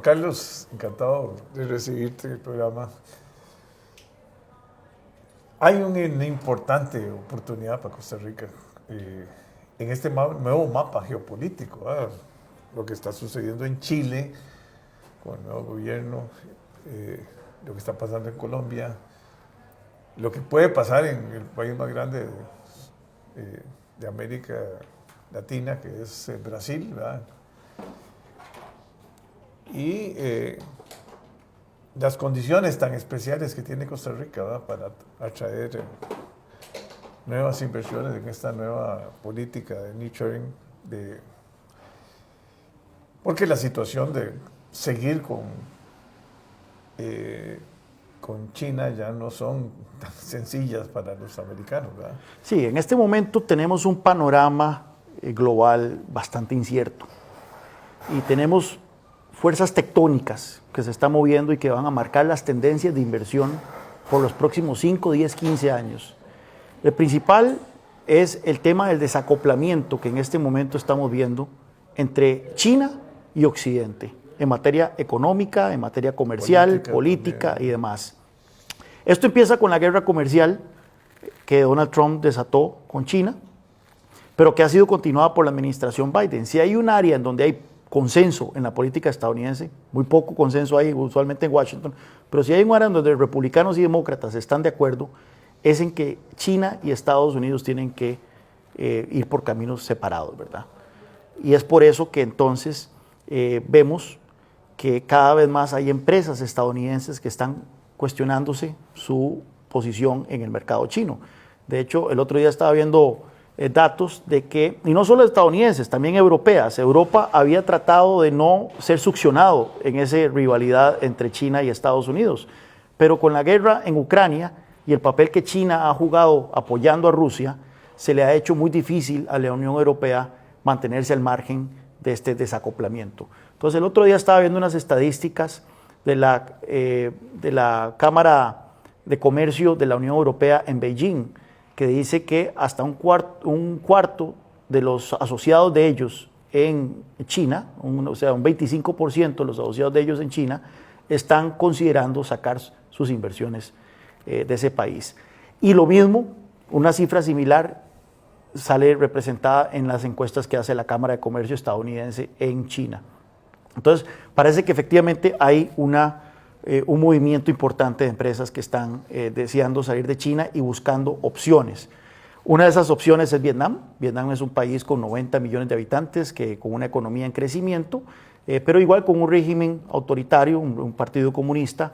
Carlos, encantado de recibirte en el programa. Hay una importante oportunidad para Costa Rica en este nuevo mapa geopolítico, lo que está sucediendo en Chile con el nuevo gobierno, lo que está pasando en Colombia, lo que puede pasar en el país más grande de América Latina, que es Brasil, ¿verdad? Y las condiciones tan especiales que tiene Costa Rica, ¿verdad?, para atraer nuevas inversiones en esta nueva política de nearshoring, porque la situación de seguir con China ya no son tan sencillas para los americanos, ¿verdad? Sí, en este momento tenemos un panorama global bastante incierto y tenemos fuerzas tectónicas que se están moviendo y que van a marcar las tendencias de inversión por los próximos 5, 10, 15 años. El principal es el tema del desacoplamiento que en este momento estamos viendo entre China y Occidente, en materia económica, en materia comercial, política y demás. Esto empieza con la guerra comercial que Donald Trump desató con China, pero que ha sido continuada por la administración Biden. Si hay un área en donde hay consenso en la política estadounidense, muy poco consenso hay usualmente en Washington, pero si hay un área en donde republicanos y demócratas están de acuerdo, es en que China y Estados Unidos tienen que ir por caminos separados, ¿verdad? Y es por eso que entonces vemos que cada vez más hay empresas estadounidenses que están cuestionándose su posición en el mercado chino. De hecho, el otro día estaba viendo datos de que, y no solo estadounidenses, también europeas, Europa había tratado de no ser succionado en esa rivalidad entre China y Estados Unidos, pero con la guerra en Ucrania y el papel que China ha jugado apoyando a Rusia, se le ha hecho muy difícil a la Unión Europea mantenerse al margen de este desacoplamiento. Entonces, el otro día estaba viendo unas estadísticas de la Cámara de Comercio de la Unión Europea en Beijing, que dice que hasta un cuarto de los asociados de ellos en China, o sea, un 25% de los asociados de ellos en China, están considerando sacar sus inversiones de ese país. Y lo mismo, una cifra similar sale representada en las encuestas que hace la Cámara de Comercio estadounidense en China. Entonces, parece que efectivamente hay un movimiento importante de empresas que están deseando salir de China y buscando opciones. Una de esas opciones es Vietnam. Vietnam es un país con 90 millones de habitantes, con una economía en crecimiento, pero igual con un régimen autoritario, un partido comunista,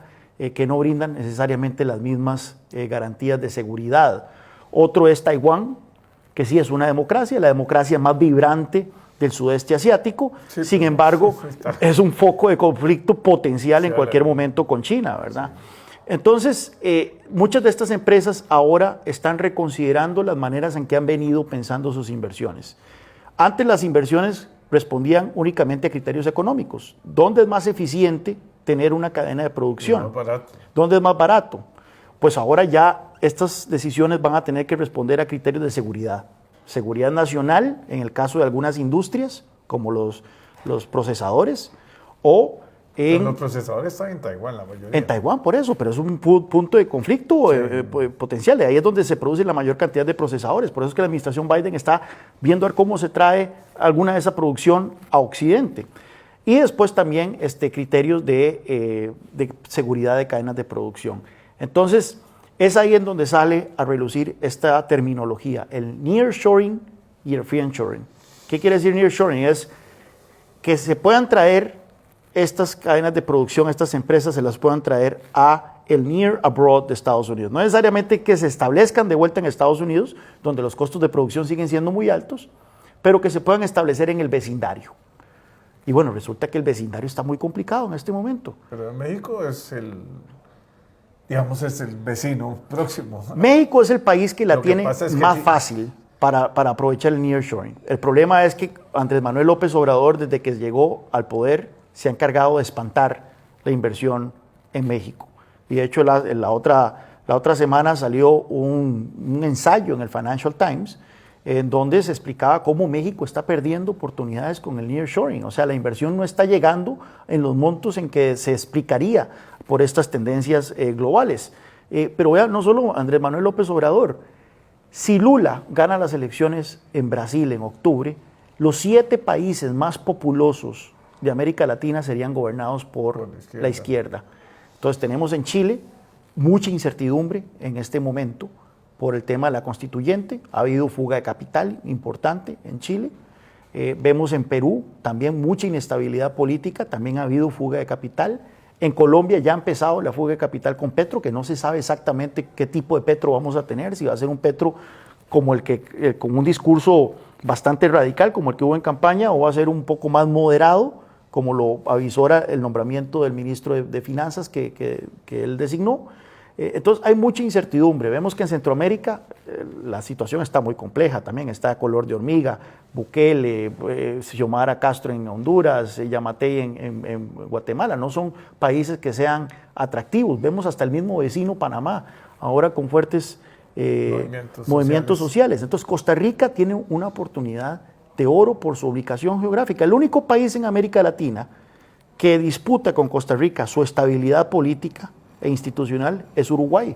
que no brindan necesariamente las mismas garantías de seguridad. Otro es Taiwán, que sí es una democracia, la democracia más vibrante del sudeste asiático, sí, sin embargo, es un foco de conflicto potencial en cualquier momento con China, ¿verdad? Sí. Entonces, muchas de estas empresas ahora están reconsiderando las maneras en que han venido pensando sus inversiones. Antes las inversiones respondían únicamente a criterios económicos. ¿Dónde es más eficiente tener una cadena de producción? ¿Dónde es más barato? Pues ahora ya estas decisiones van a tener que responder a criterios de seguridad. Seguridad nacional, en el caso de algunas industrias, como los procesadores, o pero los procesadores están en Taiwán, la mayoría. En Taiwán, por eso, pero es un punto de conflicto potencial. De ahí es donde se produce la mayor cantidad de procesadores. Por eso es que la administración Biden está viendo a ver cómo se trae alguna de esa producción a Occidente. Y después también criterios de seguridad de cadenas de producción. Entonces, es ahí en donde sale a relucir esta terminología, el nearshoring y el friendshoring. ¿Qué quiere decir nearshoring? Es que se puedan traer estas cadenas de producción, estas empresas se las puedan traer a el near abroad de Estados Unidos. No necesariamente que se establezcan de vuelta en Estados Unidos, donde los costos de producción siguen siendo muy altos, pero que se puedan establecer en el vecindario. Y bueno, resulta que el vecindario está muy complicado en este momento. Pero en México es el vecino próximo. México es el país que la tiene más fácil para aprovechar el nearshoring. El problema es que Andrés Manuel López Obrador, desde que llegó al poder, se ha encargado de espantar la inversión en México. Y de hecho, la otra semana salió un ensayo en el Financial Times en donde se explicaba cómo México está perdiendo oportunidades con el nearshoring. O sea, la inversión no está llegando en los montos en que se explicaría por estas tendencias globales. Pero vean, no solo Andrés Manuel López Obrador, si Lula gana las elecciones en Brasil en octubre, los 7 países más populosos de América Latina serían gobernados por la izquierda. Entonces tenemos en Chile mucha incertidumbre en este momento por el tema de la constituyente. Ha habido fuga de capital importante en Chile. Vemos en Perú también mucha inestabilidad política, también ha habido fuga de capital. En Colombia ya ha empezado la fuga de capital con Petro, que no se sabe exactamente qué tipo de Petro vamos a tener, si va a ser un Petro como el que, con un discurso bastante radical como el que hubo en campaña, o va a ser un poco más moderado, como lo avisora el nombramiento del ministro de Finanzas que él designó. Entonces hay mucha incertidumbre. Vemos que en Centroamérica la situación está muy compleja también. Está Color de Hormiga, Bukele, Xiomara Castro en Honduras, Yamatei en Guatemala. No son países que sean atractivos. Vemos hasta el mismo vecino Panamá, ahora con fuertes movimientos sociales. Entonces Costa Rica tiene una oportunidad de oro por su ubicación geográfica. El único país en América Latina que disputa con Costa Rica su estabilidad política e institucional es Uruguay.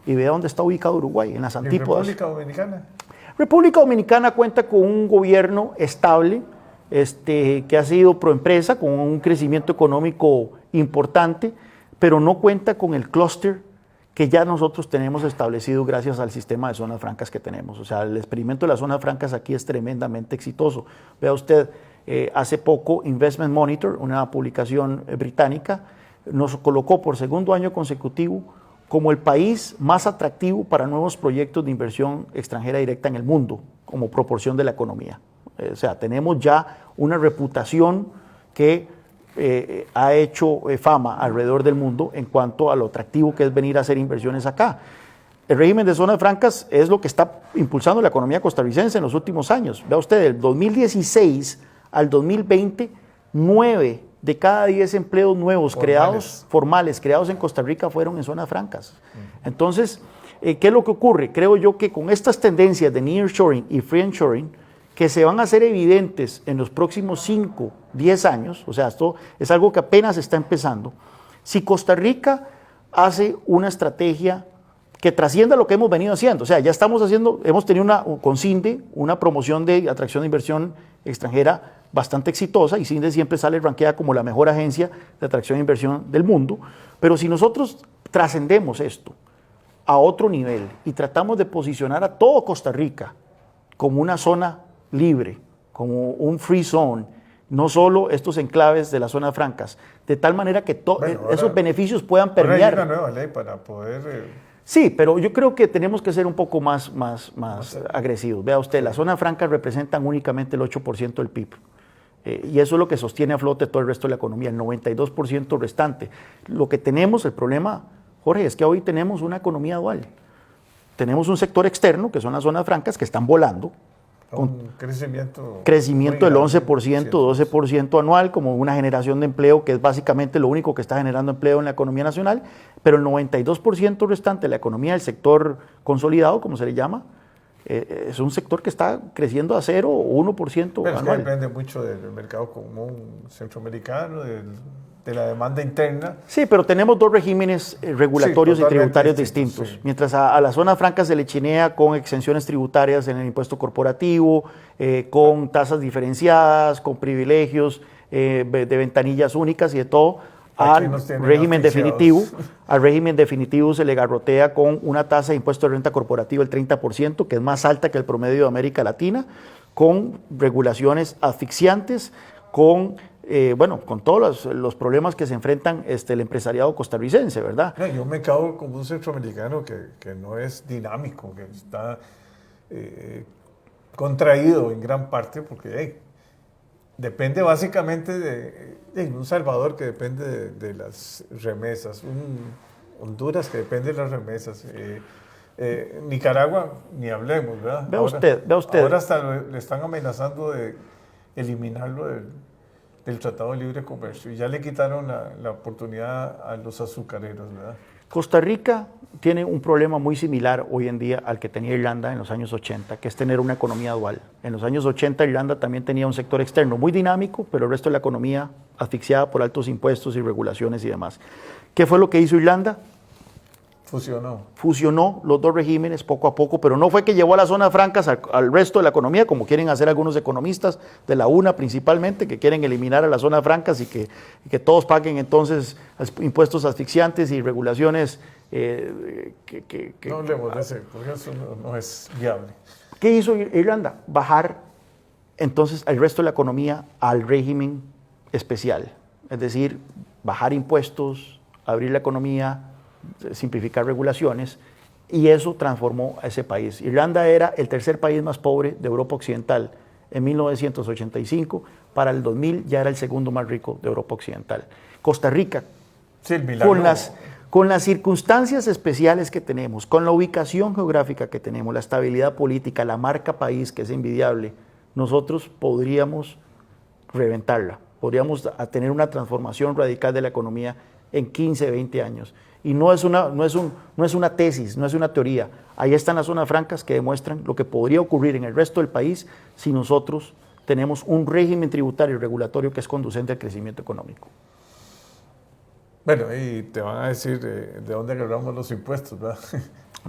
Y vea dónde está ubicado Uruguay, en las antípodas. ¿Y República Dominicana? República Dominicana cuenta con un gobierno estable, que ha sido proempresa, con un crecimiento económico importante, pero no cuenta con el clúster que ya nosotros tenemos establecido gracias al sistema de zonas francas que tenemos. O sea, el experimento de las zonas francas aquí es tremendamente exitoso. Vea usted, hace poco Investment Monitor, una publicación británica, nos colocó por segundo año consecutivo como el país más atractivo para nuevos proyectos de inversión extranjera directa en el mundo, como proporción de la economía. O sea, tenemos ya una reputación que ha hecho fama alrededor del mundo en cuanto a lo atractivo que es venir a hacer inversiones acá. El régimen de zonas francas es lo que está impulsando la economía costarricense en los últimos años. Vea usted, del 2016 al 2020, 9 de cada 10 empleos nuevos formales creados en Costa Rica fueron en zonas francas. Entonces, ¿qué es lo que ocurre? Creo yo que con estas tendencias de nearshoring y friendshoring, que se van a hacer evidentes en los próximos 5, 10 años, o sea, esto es algo que apenas está empezando, si Costa Rica hace una estrategia que trascienda lo que hemos venido haciendo, o sea, ya estamos haciendo, hemos tenido con CINDE una promoción de atracción de inversión extranjera bastante exitosa, y CINDE siempre sale rankeada como la mejor agencia de atracción de inversión del mundo, pero si nosotros trascendemos esto a otro nivel y tratamos de posicionar a todo Costa Rica como una zona libre, como un free zone, no solo estos enclaves de las zonas francas, de tal manera que esos beneficios puedan permear. Hay una nueva ley para poder... Sí, pero yo creo que tenemos que ser un poco más agresivos. Vea usted, las zonas francas representan únicamente el 8% del PIB. Y eso es lo que sostiene a flote todo el resto de la economía, el 92% restante. Lo que tenemos, el problema, Jorge, es que hoy tenemos una economía dual. Tenemos un sector externo, que son las zonas francas, que están volando. Un crecimiento del 11%, 12% anual, como una generación de empleo que es básicamente lo único que está generando empleo en la economía nacional, pero el 92% restante de la economía del sector consolidado, como se le llama, es un sector que está creciendo a 0 o 1% pero anual. Es que depende mucho del mercado común centroamericano, de la demanda interna. Sí, pero tenemos dos regímenes regulatorios y tributarios distintos. Sí. Mientras a las zonas francas se le chinea con exenciones tributarias en el impuesto corporativo, con tasas diferenciadas, con privilegios de ventanillas únicas y de todo, al régimen definitivo se le garrotea con una tasa de impuesto de renta corporativa del 30%, que es más alta que el promedio de América Latina, con regulaciones asfixiantes, con todos los problemas que se enfrentan el empresariado costarricense, ¿verdad? Yo me cago como un centroamericano que no es dinámico, que está contraído en gran parte porque depende básicamente de un Salvador que depende de las remesas, un Honduras que depende de las remesas, Nicaragua ni hablemos, ¿verdad? Vea usted. Ahora hasta le están amenazando de eliminarlo del Tratado de Libre Comercio y ya le quitaron la oportunidad a los azucareros, ¿verdad? Costa Rica tiene un problema muy similar hoy en día al que tenía Irlanda en los años 80, que es tener una economía dual. En los años 80 Irlanda también tenía un sector externo muy dinámico, pero el resto de la economía asfixiada por altos impuestos y regulaciones y demás. ¿Qué fue lo que hizo Irlanda? Fusionó los dos regímenes poco a poco, pero no fue que llevó a las zonas francas al resto de la economía, como quieren hacer algunos economistas de la UNA principalmente, que quieren eliminar a las zonas francas y que todos paguen entonces impuestos asfixiantes y regulaciones. No hablemos de ese, porque eso no es viable. ¿Qué hizo Irlanda? Bajar entonces al resto de la economía al régimen especial, es decir, bajar impuestos, abrir la economía, simplificar regulaciones, y eso transformó a ese país. Irlanda era el tercer país más pobre de Europa Occidental en 1985, para el 2000 ya era el segundo más rico de Europa Occidental. Costa Rica, sí, con las circunstancias especiales que tenemos, con la ubicación geográfica que tenemos, la estabilidad política, la marca país que es envidiable, nosotros podríamos reventarla, podríamos tener una transformación radical de la economía en 15, 20 años. Y no es una tesis, no es una teoría. Ahí están las zonas francas que demuestran lo que podría ocurrir en el resto del país si nosotros tenemos un régimen tributario y regulatorio que es conducente al crecimiento económico. Bueno, y te van a decir de dónde agarramos los impuestos, ¿verdad?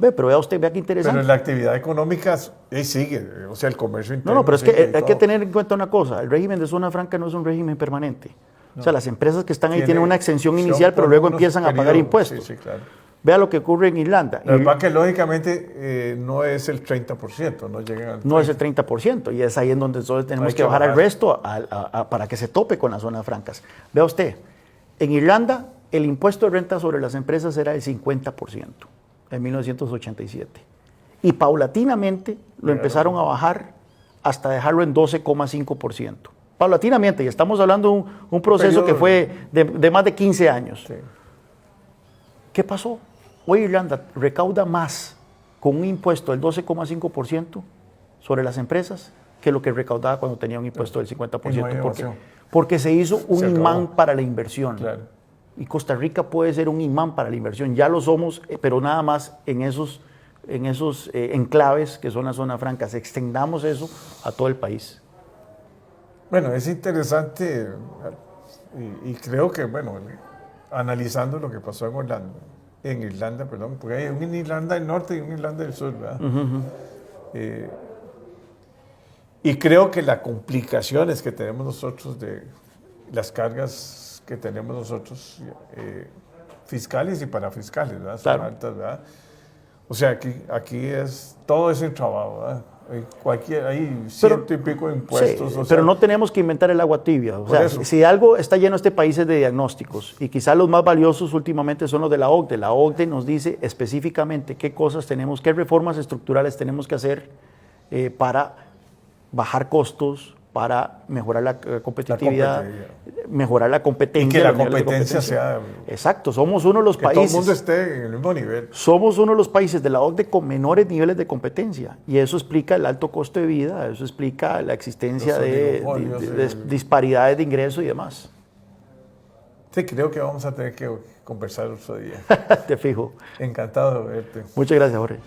Pero vea usted, vea qué interesante. Pero la actividad económica sigue, o sea, el comercio interno. No, pero es que hay que tener en cuenta una cosa, el régimen de zona franca no es un régimen permanente. No. O sea, las empresas que están ahí tienen una exención inicial, pero luego empiezan a pagar impuestos. Sí, claro. Vea lo que ocurre en Irlanda. La verdad que lógicamente no es el 30%, no llegan al 30%. No es el 30%, y es ahí en donde nosotros tenemos que bajar al resto para que se tope con las zonas francas. Vea usted, en Irlanda el impuesto de renta sobre las empresas era del 50% en 1987. Y paulatinamente lo empezaron a bajar hasta dejarlo en 12,5%. Paulatinamente, y estamos hablando de un proceso que fue de más de 15 años. Sí. ¿Qué pasó? Hoy Irlanda recauda más con un impuesto del 12,5% sobre las empresas que lo que recaudaba cuando tenía un impuesto del 50%. Porque se hizo un imán para la inversión. Claro. Y Costa Rica puede ser un imán para la inversión. Ya lo somos, pero nada más en esos enclaves que son las zonas francas. Extendamos eso a todo el país. Bueno, es interesante y creo que, bueno, analizando lo que pasó en Irlanda, porque hay un Irlanda del Norte y un Irlanda del Sur, ¿verdad? Y creo que las complicaciones que tenemos nosotros de las cargas que tenemos nosotros fiscales y parafiscales, ¿verdad? Son claro. altas, ¿verdad? O sea, aquí es todo ese trabajo, ¿verdad? Hay ciento y pico de impuestos. Sí, pero no tenemos que inventar el agua tibia. O sea, si algo está lleno este país es de diagnósticos, y quizás los más valiosos últimamente son los de la OCDE. La OCDE nos dice específicamente qué cosas tenemos, qué reformas estructurales tenemos que hacer para bajar costos, para mejorar la competitividad, mejorar la competencia. Y que la competencia sea... Exacto, somos uno de los países... Que todo el mundo esté en el mismo nivel. Somos uno de los países de la OCDE con menores niveles de competencia, y eso explica el alto costo de vida, eso explica la existencia de disparidades de ingresos y demás. Sí, creo que vamos a tener que conversar otro día. Te fijo. Encantado de verte. Muchas gracias, Jorge.